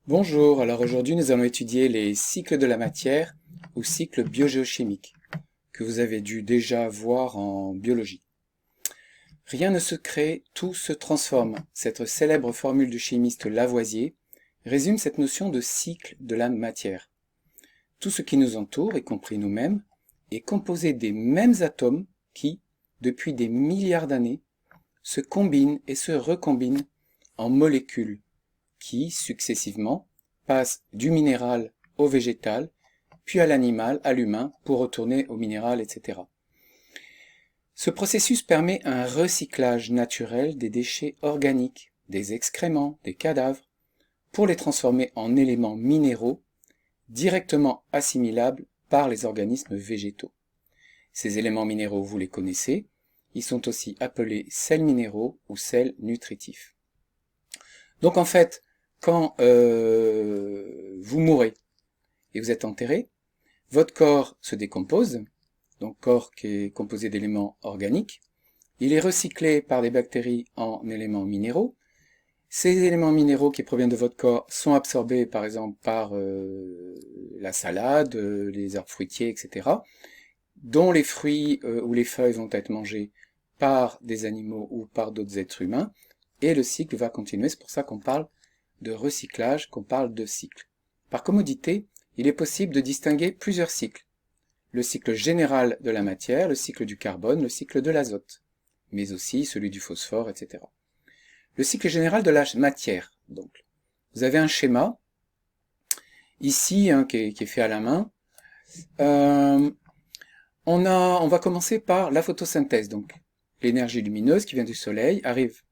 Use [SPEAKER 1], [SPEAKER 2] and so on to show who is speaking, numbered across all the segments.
[SPEAKER 1] Bonjour, alors aujourd'hui nous allons étudier les cycles de la matière ou cycles biogéochimiques que vous avez dû déjà voir en biologie. Rien ne se crée, tout se transforme. Cette célèbre formule du chimiste Lavoisier résume cette notion de cycle de la matière. Tout ce qui nous entoure, y compris nous-mêmes, est composé des mêmes atomes qui, depuis des milliards d'années, se combinent et se recombinent en molécules qui, successivement, passent du minéral au végétal, puis à l'animal, à l'humain, pour retourner au minéral, etc. Ce processus permet un recyclage naturel des déchets organiques, des excréments, des cadavres, pour les transformer en éléments minéraux directement assimilables par les organismes végétaux. Ces éléments minéraux, vous les connaissez, ils sont aussi appelés sels minéraux ou sels nutritifs. Donc en fait, quand vous mourrez et vous êtes enterré, votre corps se décompose, donc corps qui est composé d'éléments organiques. Il est recyclé par des bactéries en éléments minéraux. Ces éléments minéraux qui proviennent de votre corps sont absorbés par exemple par la salade, les arbres fruitiers, etc., dont les fruits ou les feuilles vont être mangés par des animaux ou par d'autres êtres humains, et le cycle va continuer. C'est pour ça qu'on parle de recyclage, qu'on parle de cycle. Par commodité, il est possible de distinguer plusieurs cycles. Le cycle général de la matière, le cycle du carbone, le cycle de l'azote, mais aussi celui du phosphore, etc. Le cycle général de la matière, donc. Vous avez un schéma, ici, qui est fait à la main. On va commencer par la photosynthèse, donc. L'énergie lumineuse qui vient du soleil arrive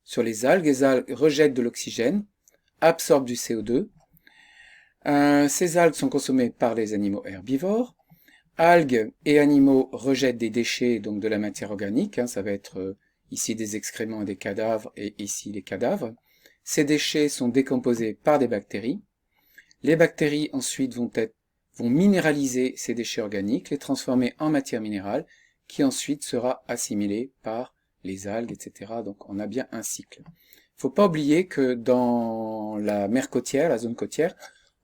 [SPEAKER 1] sur les algues rejettent de l'oxygène, absorbent du CO2. Ces algues sont consommées par les animaux herbivores. Algues et animaux rejettent des déchets, donc de la matière organique, ça va être ici des excréments et des cadavres, et ici les cadavres. Ces déchets sont décomposés par des bactéries. Les bactéries ensuite vont minéraliser ces déchets organiques, les transformer en matière minérale, qui ensuite sera assimilée par les algues, etc. Donc on a bien un cycle. Il ne faut pas oublier que dans la mer côtière, la zone côtière,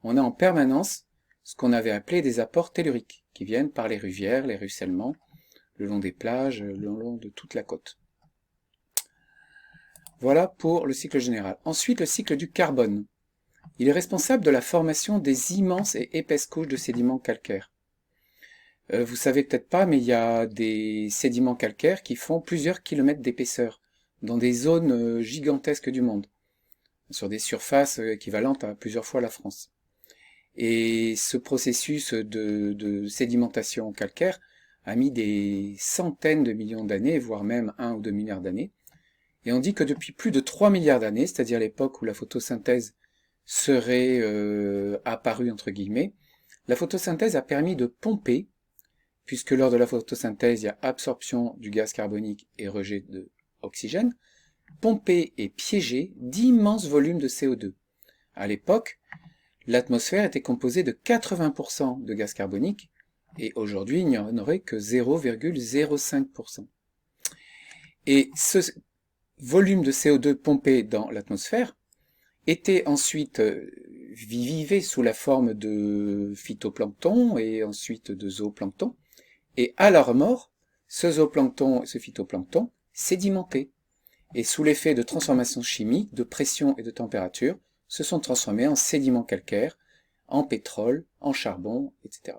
[SPEAKER 1] on a en permanence ce qu'on avait appelé des apports telluriques, qui viennent par les rivières, les ruissellements, le long des plages, le long de toute la côte. Voilà pour le cycle général. Ensuite, le cycle du carbone. Il est responsable de la formation des immenses et épaisses couches de sédiments calcaires. Vous savez peut-être pas, mais il y a des sédiments calcaires qui font plusieurs kilomètres d'épaisseur, dans des zones gigantesques du monde, sur des surfaces équivalentes à plusieurs fois la France. Et ce processus de sédimentation calcaire a mis des centaines de millions d'années, voire même 1 ou 2 milliards d'années. Et on dit que depuis plus de 3 milliards d'années, c'est-à-dire l'époque où la photosynthèse serait apparue, entre guillemets, la photosynthèse a permis de pomper, puisque lors de la photosynthèse, il y a absorption du gaz carbonique et rejet d'oxygène, pomper et piéger d'immenses volumes de CO2. À l'époque, l'atmosphère était composée de 80% de gaz carbonique, et aujourd'hui, il n'y en aurait que 0,05%. Et ce volume de CO2 pompé dans l'atmosphère était ensuite vivifié sous la forme de phytoplancton et ensuite de zooplancton, et à leur mort, ce zooplancton et ce phytoplancton sédimentaient, et sous l'effet de transformations chimiques, de pression et de température, se sont transformés en sédiments calcaires, en pétrole, en charbon, etc.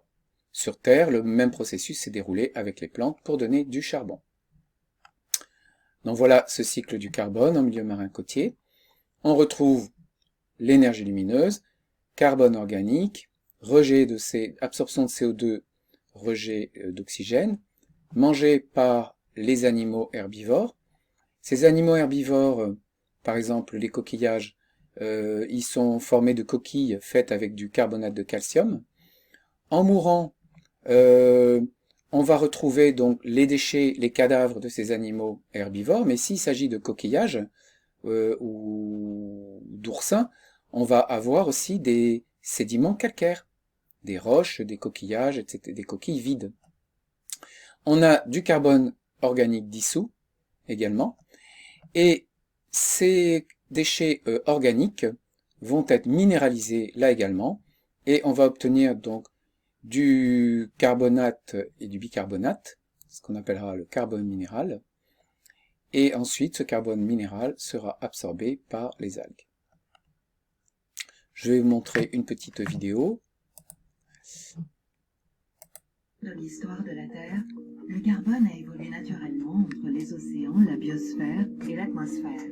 [SPEAKER 1] Sur Terre, le même processus s'est déroulé avec les plantes pour donner du charbon. Donc voilà ce cycle du carbone en milieu marin côtier. On retrouve l'énergie lumineuse, carbone organique, absorption de CO2, rejet d'oxygène, mangé par les animaux herbivores. Ces animaux herbivores, par exemple les coquillages, ils sont formés de coquilles faites avec du carbonate de calcium. En mourant, on va retrouver donc les déchets, les cadavres de ces animaux herbivores, mais s'il s'agit de coquillages ou d'oursins, on va avoir aussi des sédiments calcaires, des roches, des coquillages, etc., des coquilles vides. On a du carbone organique dissous également, et ces déchets organiques vont être minéralisés là également, et on va obtenir donc du carbonate et du bicarbonate, ce qu'on appellera le carbone minéral, et ensuite ce carbone minéral sera absorbé par les algues. Je vais vous montrer une petite vidéo.
[SPEAKER 2] Dans l'histoire de la Terre, le carbone a évolué naturellement entre les océans, la biosphère et l'atmosphère.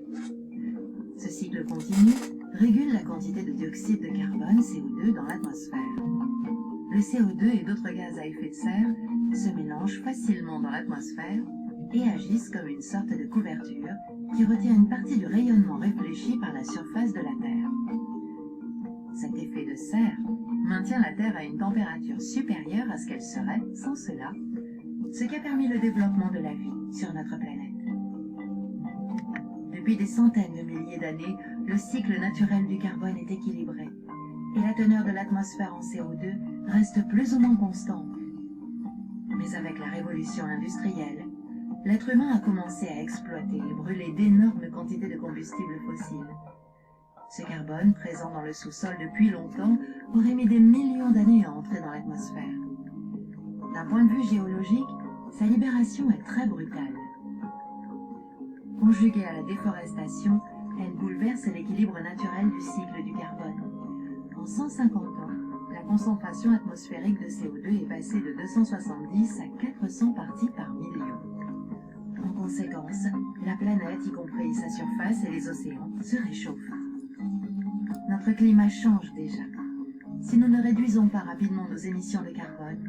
[SPEAKER 2] Ce cycle continu régule la quantité de dioxyde de carbone, CO2, dans l'atmosphère. Le CO2 et d'autres gaz à effet de serre se mélangent facilement dans l'atmosphère et agissent comme une sorte de couverture qui retient une partie du rayonnement réfléchi par la surface de la Terre. Cet effet de serre maintient la Terre à une température supérieure à ce qu'elle serait sans cela, ce qui a permis le développement de la vie sur notre planète. Depuis des centaines de milliers d'années, le cycle naturel du carbone est équilibré et la teneur de l'atmosphère en CO2 reste plus ou moins constante. Mais avec la révolution industrielle, l'être humain a commencé à exploiter et brûler d'énormes quantités de combustibles fossiles. Ce carbone, présent dans le sous-sol depuis longtemps, aurait mis des millions d'années à entrer dans l'atmosphère. D'un point de vue géologique, sa libération est très brutale. Conjuguée à la déforestation, elle bouleverse l'équilibre naturel du cycle du carbone. En 150 ans, la concentration atmosphérique de CO2 est passée de 270 à 400 parties par million. En conséquence, la planète, y compris sa surface et les océans, se réchauffent. Notre climat change déjà. Si nous ne réduisons pas rapidement nos émissions de carbone,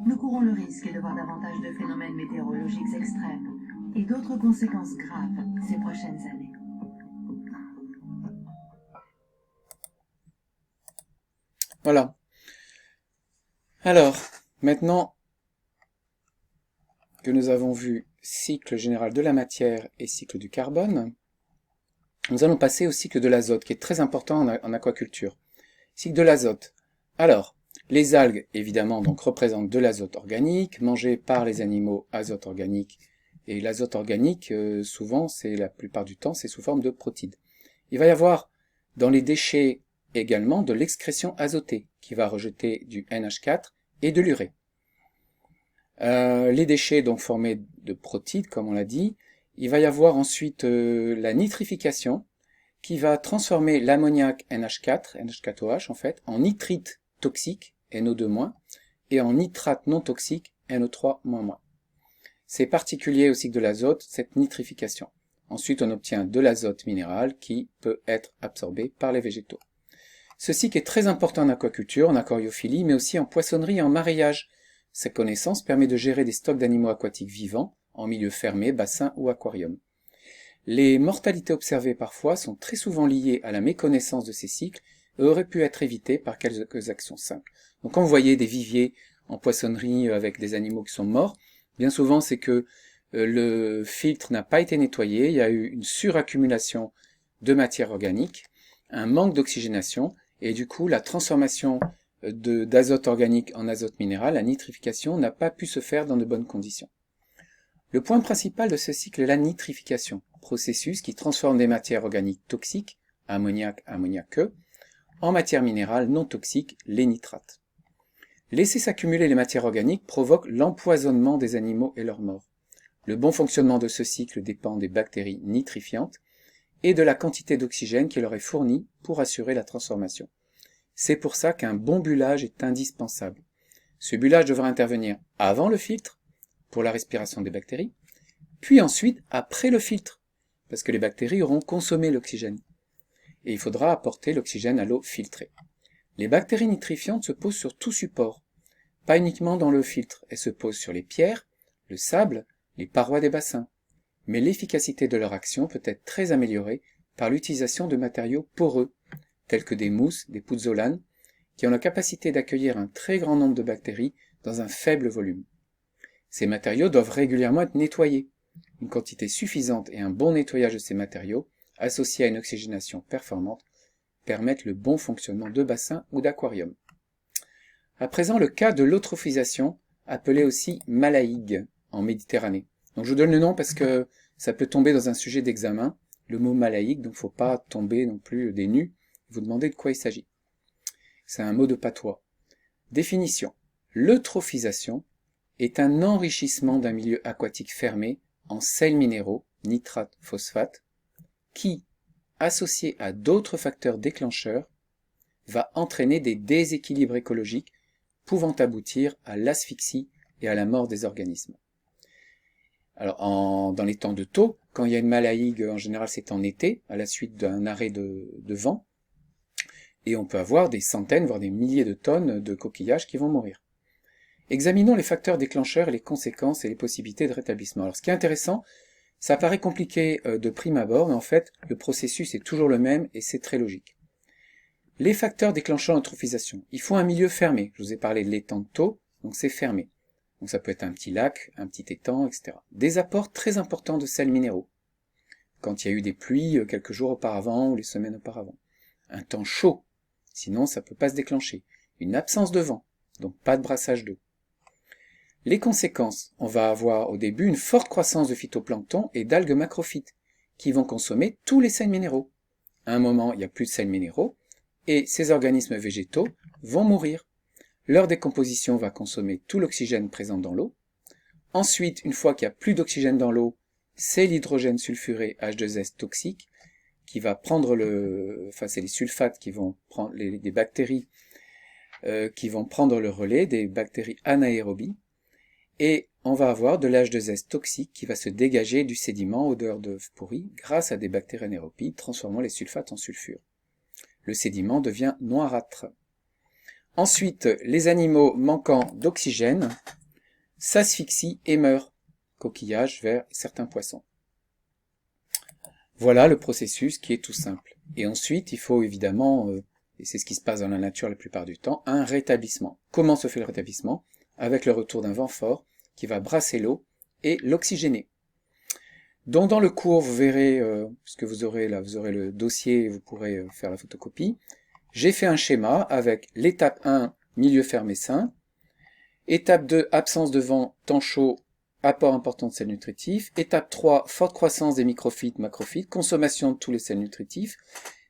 [SPEAKER 2] nous courons le risque de voir davantage de phénomènes météorologiques extrêmes et d'autres conséquences graves ces prochaines années.
[SPEAKER 1] Voilà. Alors, maintenant que nous avons vu cycle général de la matière et cycle du carbone, nous allons passer au cycle de l'azote, qui est très important en aquaculture. Cycle de l'azote. Alors, les algues, évidemment, donc, représentent de l'azote organique, mangé par les animaux, azote organique. Et l'azote organique, souvent, la plupart du temps, c'est sous forme de protides. Il va y avoir, dans les déchets, également de l'excrétion azotée, qui va rejeter du NH4 et de l'urée. Les déchets, donc, formés de protides, comme on l'a dit. Il va y avoir ensuite la nitrification, qui va transformer l'ammoniac NH4, NH4OH en fait, en nitrite toxique, NO2-, et en nitrate non toxique, NO3-. C'est particulier au cycle de l'azote, cette nitrification. Ensuite, on obtient de l'azote minéral qui peut être absorbé par les végétaux. Ce cycle est très important en aquaculture, en aquariophilie, mais aussi en poissonnerie et en maraîchage. Cette connaissance permet de gérer des stocks d'animaux aquatiques vivants, en milieu fermé, bassin ou aquarium. Les mortalités observées parfois sont très souvent liées à la méconnaissance de ces cycles et auraient pu être évitées par quelques actions simples. Donc quand vous voyez des viviers en poissonnerie avec des animaux qui sont morts, bien souvent c'est que le filtre n'a pas été nettoyé, il y a eu une suraccumulation de matière organique, un manque d'oxygénation, et du coup la transformation d'azote organique en azote minéral, la nitrification, n'a pas pu se faire dans de bonnes conditions. Le point principal de ce cycle est la nitrification, processus qui transforme des matières organiques toxiques, ammoniac, ammoniaqueux, en matières minérales non toxiques, les nitrates. Laisser s'accumuler les matières organiques provoque l'empoisonnement des animaux et leur mort. Le bon fonctionnement de ce cycle dépend des bactéries nitrifiantes et de la quantité d'oxygène qui leur est fournie pour assurer la transformation. C'est pour ça qu'un bon bullage est indispensable. Ce bullage devra intervenir avant le filtre, pour la respiration des bactéries, puis ensuite après le filtre, parce que les bactéries auront consommé l'oxygène. Et il faudra apporter l'oxygène à l'eau filtrée. Les bactéries nitrifiantes se posent sur tout support, pas uniquement dans le filtre, elles se posent sur les pierres, le sable, les parois des bassins. Mais l'efficacité de leur action peut être très améliorée par l'utilisation de matériaux poreux, tels que des mousses, des pouzzolanes, qui ont la capacité d'accueillir un très grand nombre de bactéries dans un faible volume. Ces matériaux doivent régulièrement être nettoyés. Une quantité suffisante et un bon nettoyage de ces matériaux, associés à une oxygénation performante, permettent le bon fonctionnement de bassins ou d'aquariums. À présent, le cas de l'eutrophisation, appelée aussi malaïgue en Méditerranée. Donc je vous donne le nom parce que ça peut tomber dans un sujet d'examen, le mot malaïgue, donc il ne faut pas tomber non plus des nues vous demandez de quoi il s'agit. C'est un mot de patois. Définition. L'eutrophisation est un enrichissement d'un milieu aquatique fermé en sels minéraux, nitrates, phosphates, qui, associé à d'autres facteurs déclencheurs, va entraîner des déséquilibres écologiques pouvant aboutir à l'asphyxie et à la mort des organismes. Alors, dans les temps de taux, quand il y a une malaïgue, en général c'est en été, à la suite d'un arrêt de vent, et on peut avoir des centaines, voire des milliers de tonnes de coquillages qui vont mourir. Examinons les facteurs déclencheurs et les conséquences et les possibilités de rétablissement. Alors, ce qui est intéressant, ça paraît compliqué de prime abord, mais en fait, le processus est toujours le même et c'est très logique. Les facteurs déclenchant l'eutrophisation. Il faut un milieu fermé. Je vous ai parlé de l'étang de Thau, donc c'est fermé. Donc ça peut être un petit lac, un petit étang, etc. Des apports très importants de sels minéraux. Quand il y a eu des pluies quelques jours auparavant ou les semaines auparavant. Un temps chaud, sinon ça ne peut pas se déclencher. Une absence de vent, donc pas de brassage d'eau. Les conséquences, on va avoir au début une forte croissance de phytoplancton et d'algues macrophytes, qui vont consommer tous les sels minéraux. À un moment, il n'y a plus de sels minéraux, et ces organismes végétaux vont mourir. Leur décomposition va consommer tout l'oxygène présent dans l'eau. Ensuite, une fois qu'il n'y a plus d'oxygène dans l'eau, c'est l'hydrogène sulfuré H2S toxique qui va prendre c'est les sulfates qui vont prendre des bactéries qui vont prendre le relais, des bactéries anaérobies, et on va avoir de l'H2S toxique qui va se dégager du sédiment odeur d'œuf pourri grâce à des bactéries anaérobies transformant les sulfates en sulfure. Le sédiment devient noirâtre. Ensuite, les animaux manquant d'oxygène s'asphyxient et meurent, coquillages, vers certains poissons. Voilà le processus qui est tout simple. Et ensuite, il faut évidemment, et c'est ce qui se passe dans la nature la plupart du temps, un rétablissement. Comment se fait le rétablissement? Avec le retour d'un vent fort qui va brasser l'eau et l'oxygéner. Donc dans le cours, vous verrez, ce que vous aurez là, vous aurez le dossier et vous pourrez faire la photocopie. J'ai fait un schéma avec l'étape 1, milieu fermé sain. Étape 2, absence de vent, temps chaud, apport important de sels nutritifs. Étape 3, forte croissance des microphytes, macrophytes, consommation de tous les sels nutritifs.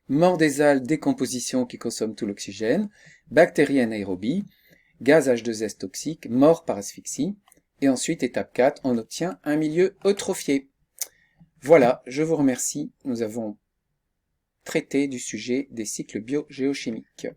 [SPEAKER 1] Mort des algues, décomposition qui consomme tout l'oxygène. Bactéries anaérobies. Gaz H2S toxique, mort par asphyxie. Et ensuite, étape 4, on obtient un milieu eutrophié. Voilà, je vous remercie. Nous avons traité du sujet des cycles biogéochimiques.